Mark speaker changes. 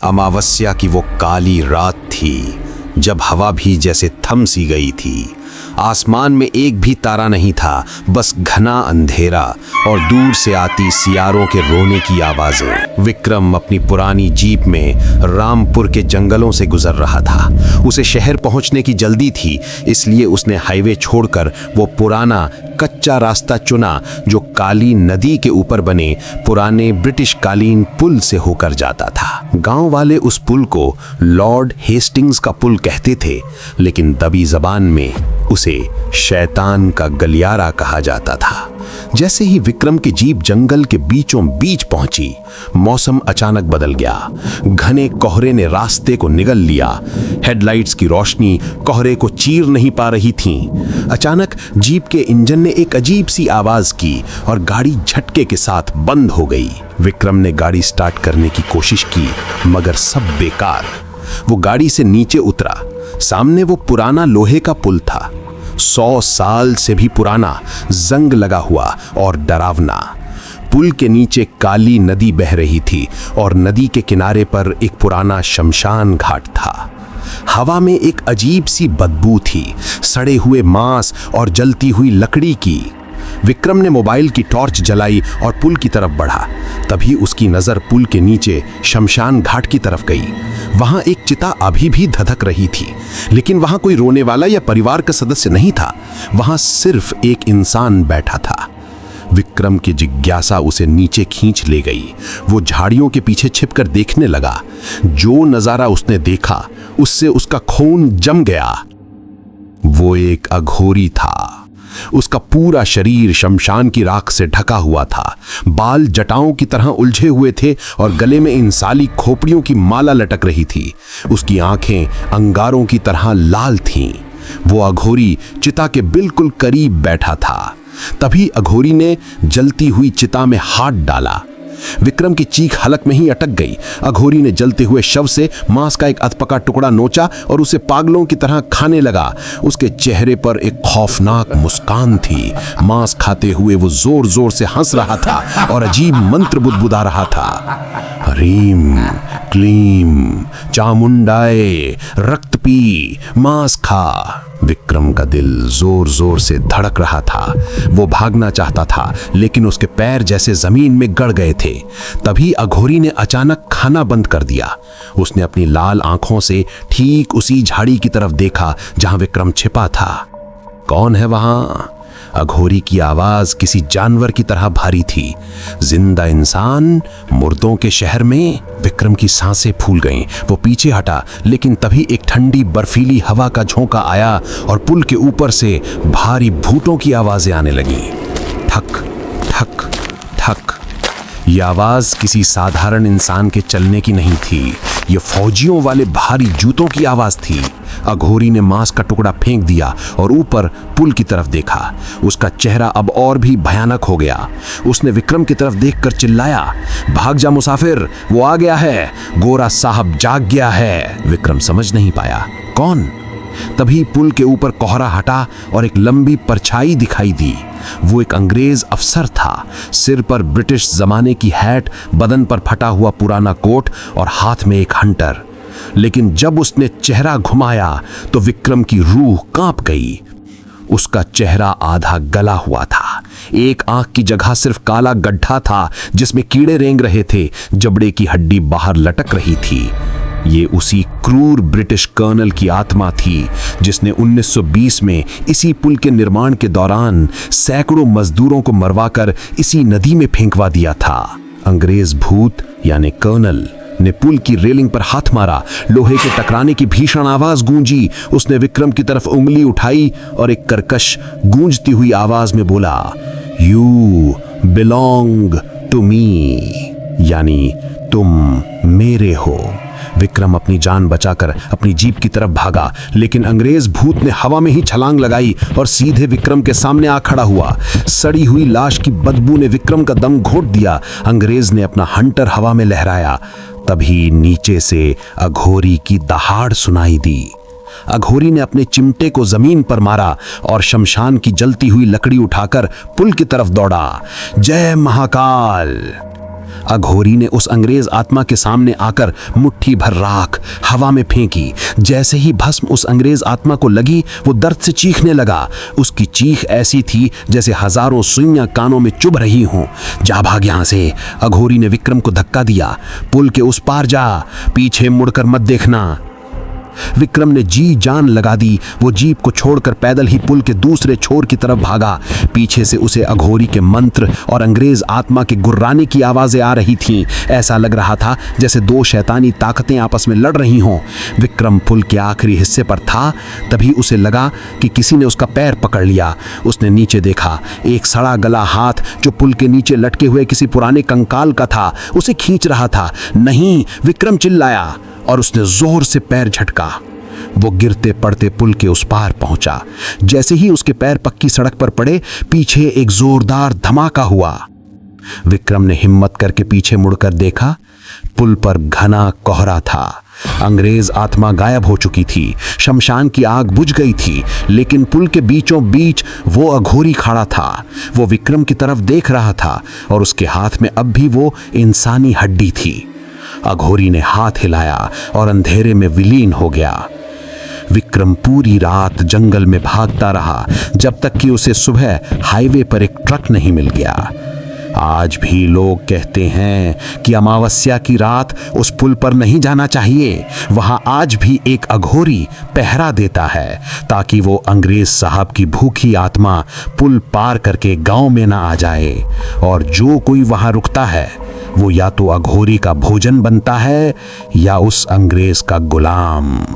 Speaker 1: अमावस्या की वो काली रात थी जब हवा भी जैसे थम सी गई थी। आसमान में एक भी तारा नहीं था, बस घना अंधेरा और दूर से आती सियारों के रोने की आवाजें। विक्रम अपनी पुरानी जीप में रामपुर के जंगलों से गुजर रहा था। उसे शहर पहुंचने की जल्दी थी, इसलिए उसने हाईवे छोड़कर वो पुराना कच्चा रास्ता चुना जो काली नदी के ऊपर बने पुराने ब्रिटिश कालीन पुल से होकर जाता था। गांव वाले उस पुल को लॉर्ड हेस्टिंग्स का पुल कहते थे, लेकिन दबी जबान में उसे शैतान का गलियारा कहा जाता था। जैसे ही विक्रम की जीप जंगल के बीचों बीच पहुंची, मौसम अचानक बदल गया। घने कोहरे ने रास्ते को निगल लिया। हेडलाइट्स की रोशनी कोहरे को चीर नहीं पा रही थी। अचानक जीप के इंजन ने एक अजीब सी आवाज की और गाड़ी झटके के साथ बंद हो गई। विक्रम ने गाड़ी स्टार्ट करने की कोशिश की, मगर सब बेकार। वो गाड़ी से नीचे उतरा। सामने वो पुराना लोहे का पुल था, 100 साल से भी पुराना, जंग लगा हुआ और डरावना। पुल के नीचे काली नदी बह रही थी और नदी के किनारे पर एक पुराना शमशान घाट था। हवा में एक अजीब सी बदबू थी, सड़े हुए मांस और जलती हुई लकड़ी की। विक्रम ने मोबाइल की टॉर्च जलाई और पुल की तरफ बढ़ा। तभी उसकी नजर पुल के नीचे शमशान घाट की तरफ गई। वहां एक चिता अभी भी धधक रही थी, लेकिन वहां कोई रोने वाला या परिवार का सदस्य नहीं था। वहां सिर्फ एक इंसान बैठा था। विक्रम की जिज्ञासा उसे नीचे खींच ले गई। वो झाड़ियों के पीछे छिपकर देखने लगा। जो नजारा उसने देखा, उससे उसका खून जम गया। वो एक अघोरी था। उसका पूरा शरीर शमशान की राख से ढका हुआ था। बाल जटाओं की तरह उलझे हुए थे और गले में इंसाली खोपड़ियों की माला लटक रही थी। उसकी आंखें अंगारों की तरह लाल थीं। वो अघोरी चिता के बिल्कुल करीब बैठा था। तभी अघोरी ने जलती हुई चिता में हाथ डाला। विक्रम की चीख हलक में ही अटक गई। अघोरी ने जलते हुए शव से मांस का एक अधपका टुकड़ा नोचा और उसे पागलों की तरह खाने लगा। उसके चेहरे पर एक खौफनाक मुस्कान थी। मांस खाते हुए वो जोर जोर से हंस रहा था और अजीब मंत्र बुदबुदा रहा था। ह्रीम क्लीम चामुंडाए, रक्त पी, मांस खा। विक्रम का दिल जोर जोर से धड़क रहा था। वो भागना चाहता था, लेकिन उसके पैर जैसे जमीन में गड़ गए थे। तभी अघोरी ने अचानक खाना बंद कर दिया। उसने अपनी लाल आंखों से ठीक उसी झाड़ी की तरफ देखा जहां विक्रम छिपा था। कौन है वहां? अघोरी की आवाज किसी जानवर की तरह भारी थी। जिंदा इंसान मुर्दों के शहर में? विक्रम की सांसें फूल गईं। वो पीछे हटा, लेकिन तभी एक ठंडी बर्फीली हवा का झोंका आया और पुल के ऊपर से भारी बूटों की आवाजें आने लगीं। ठक ठक ठक। ये आवाज किसी साधारण इंसान के चलने की नहीं थी। ये फौजियों वाले भारी जूतों की आवाज थी। अघोरी ने मांस का टुकड़ा फेंक दिया और ऊपर पुल की तरफ देखा। उसका चेहरा अब और भी भयानक हो गया। उसने विक्रम की तरफ देखकर चिल्लाया, भाग जा मुसाफिर, वो आ गया है, गोरा साहब जाग गया है। विक्रम समझ नहीं पाया, कौन? तभी पुल के ऊपर कोहरा हटा और एक लंबी परछाई दिखाई दी। वो एक अंग्रेज अफसर था। सिर पर ब्रिटिश जमाने की हैट, बदन पर फटा हुआ पुराना कोट और हाथ में एक हंटर। लेकिन जब उसने चेहरा घुमाया तो विक्रम की रूह कांप गई। उसका चेहरा आधा गला हुआ था। एक आंख की जगह सिर्फ काला गड्ढा था जिसमें कीड़े रेंग रहे थे। जबड़े की हड्डी बाहर लटक रही थी। ये उसी क्रूर ब्रिटिश कर्नल की आत्मा थी जिसने 1920 में इसी पुल के निर्माण के दौरान सैकड़ों मजदूरों को मरवाकर इसी नदी में फेंकवा दिया था। अंग्रेज भूत यानी कर्नल ने पुल की रेलिंग पर हाथ मारा। लोहे के टकराने की भीषण आवाज गूंजी। उसने विक्रम की तरफ उंगली उठाई और एक कर्कश गूंजती हुई आवाज में बोला, यू बिलोंग टू मी, यानी तुम मेरे हो। विक्रम अपनी जान बचाकर अपनी जीप की तरफ भागा, लेकिन अंग्रेज भूत ने हवा में ही छलांग लगाई और सीधे विक्रम के सामने आ खड़ा हुआ। सड़ी हुई लाश की बदबू ने विक्रम का दम घोट दिया। अंग्रेज ने अपना हंटर हवा में लहराया। तभी नीचे से अघोरी की दहाड़ सुनाई दी। अघोरी ने अपने चिमटे को जमीन पर मारा और शमशान की जलती हुई लकड़ी उठाकर पुल की तरफ दौड़ा। जय महाकाल! अघोरी ने उस अंग्रेज आत्मा के सामने आकर मुट्ठी भर राख हवा में फेंकी। जैसे ही भस्म उस अंग्रेज आत्मा को लगी, वो दर्द से चीखने लगा। उसकी चीख ऐसी थी जैसे हजारों सुइयां कानों में चुभ रही हों। जा भाग यहां से, अघोरी ने विक्रम को धक्का दिया। पुल के उस पार जा, पीछे मुड़कर मत देखना। विक्रम ने जी जान लगा दी। वो जीप को छोड़कर पैदल ही पुल के दूसरे छोर की तरफ भागा। पीछे से उसे अघोरी के मंत्र और अंग्रेज आत्मा के गुर्राने की आवाजें आ रही थीं। ऐसा लग रहा था जैसे दो शैतानी ताकतें आपस में लड़ रही हों। विक्रम पुल के आखिरी हिस्से पर था, तभी उसे लगा कि किसी ने उसका पैर पकड़ लिया। उसने नीचे देखा, एक सड़ा गला हाथ जो पुल के नीचे लटके हुए किसी पुराने कंकाल का था, उसे खींच रहा था। नहीं, विक्रम चिल्लाया और उसने जोर से पैर झटका। वो गिरते पड़ते पुल के उस पार पहुंचा। जैसे ही उसके पैर पक्की सड़क पर पड़े, पीछे एक जोरदार धमाका हुआ। विक्रम ने हिम्मत करके पीछे मुड़कर देखा। पुल पर घना कोहरा था। अंग्रेज आत्मा गायब हो चुकी थी। शमशान की आग बुझ गई थी, लेकिन पुल के बीचों बीच वो अघोरी खड़ा था। वो विक्रम की तरफ देख रहा था और उसके हाथ में अब भी वो इंसानी हड्डी थी। अघोरी ने हाथ हिलाया और अंधेरे में विलीन हो गया। विक्रम पूरी रात जंगल में भागता रहा, जब तक कि उसे सुबह हाईवे पर एक ट्रक नहीं मिल गया। आज भी लोग कहते हैं कि अमावस्या की रात उस पुल पर नहीं जाना चाहिए। वहां आज भी एक अघोरी पहरा देता है, ताकि वो अंग्रेज साहब की भूखी आत्मा पुल पार करके गांव में ना आ जाए। और जो कोई वहां रुकता है, वो या तो अघोरी का भोजन बनता है या उस अंग्रेज का गुलाम।